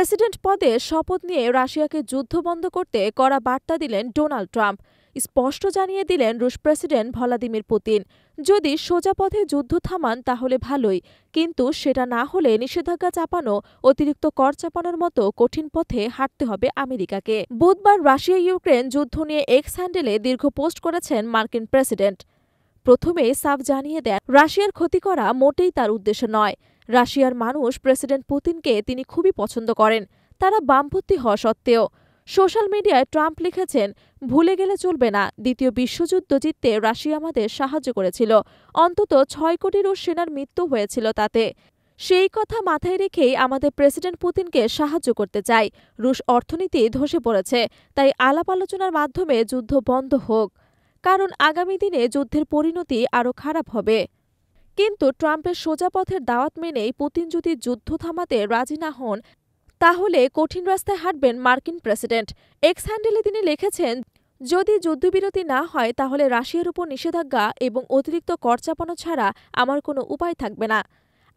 President পদে শপথ নিয়ে রাশিয়াকে যুদ্ধ বন্ধ করতে কড়া বার্তা দিলেন ডোনাল্ড ট্রাম্প। স্পষ্ট জানিয়ে দিলেন রুশ প্রেসিডেন্ট ভ্লাদিমির পুতিন, যদি সোজা পথে যুদ্ধ থামান তাহলে ভালোই, কিন্তু সেটা না হলে নিষেধাজ্ঞা চাপানো, অতিরিক্ত কর চাপানোর মতো কঠিন পথে হাঁটতে হবে আমেরিকাকে। বুধবার রাশিয়া ইউক্রেন যুদ্ধ নিয়ে এক্স হ্যান্ডেলে দীর্ঘ পোস্ট করেছেন মার্কিন প্রেসিডেন্ট। প্রথমে সাফ জানিয়ে দেন রাশিয়ার ক্ষতি করা মোটেই তার উদ্দেশ্য নয়। রাশিয়ার মানুষ প্রেসিডেন্ট পুতিনকে তিনি খুবই পছন্দ করেন, তারা বামপন্থী হওয়া সত্ত্বেও। সোশ্যাল মিডিয়ায় ট্রাম্প লিখেছেন, ভুলে গেলে চলবে না, দ্বিতীয় বিশ্বযুদ্ধ জিততে রাশিয়া আমাদের সাহায্য করেছিল, অন্তত ৬ কোটি রুশ সেনার মৃত্যু হয়েছিল তাতে। সেই কথা মাথায় রেখেই আমাদের প্রেসিডেন্ট পুতিনকে সাহায্য করতে চাই। রুশ অর্থনীতি ধসে পড়েছে, তাই আলাপ আলোচনার মাধ্যমে যুদ্ধ বন্ধ হোক, কারণ আগামী দিনে যুদ্ধের পরিণতি আরও খারাপ হবে। কিন্তু ট্রাম্পের সোজা পথের দাওয়াত মেনেই পুতিন যদি যুদ্ধ থামাতে রাজি না হন, তাহলে কঠিন রাস্তায় হাঁটবেন মার্কিন প্রেসিডেন্ট। এক্স হ্যান্ডেলে তিনি লিখেছেন, যদি যুদ্ধবিরতি না হয় তাহলে রাশিয়ার উপর নিষেধাজ্ঞা এবং অতিরিক্ত কর চাপানো ছাড়া আমার কোনো উপায় থাকবে না।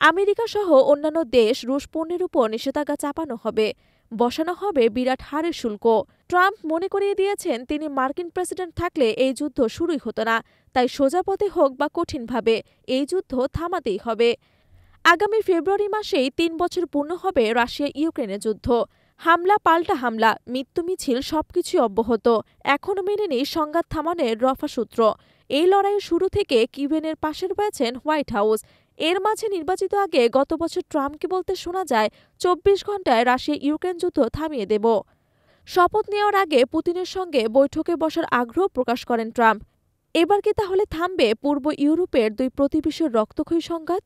আমেরিকা সহ অন্যান্য দেশ রুশ পণ্যের উপর নিষেধাজ্ঞা চাপানো হবে, বসানো হবে বিরাট হারের শুল্ক। ট্রাম্প মনে করিয়ে দিয়েছেন, তিনি মার্কিন প্রেসিডেন্ট থাকলে এই যুদ্ধ শুরুই হতো না, তাই সোজা পথে হোক বা কঠিনভাবে এই যুদ্ধ থামাতেই হবে। আগামী ফেব্রুয়ারি মাসেই ৩ বছর পূর্ণ হবে রাশিয়া ইউক্রেনের যুদ্ধ। হামলা পাল্টা হামলা, মৃত্যু মিছিল সবকিছুই অব্যাহত, এখনও মেনেনি সংঘাত থামানোর রফাসূত্র। এই লড়াইয়ের শুরু থেকে কিয়েভের পাশে রয়েছেন হোয়াইট হাউস। এর মাঝে নির্বাচিত আগে গত বছর ট্রাম্পকে বলতে শোনা যায়, ২৪ ঘণ্টায় রাশিয়া ইউক্রেন যুদ্ধ থামিয়ে দেব। শপথ নেওয়ার আগে পুতিনের সঙ্গে বৈঠকে বসার আগ্রহ প্রকাশ করেন ট্রাম্প। এবার কি তাহলে থামবে পূর্ব ইউরোপের দুই প্রতিবেশীর রক্তক্ষয়ী সংঘাত?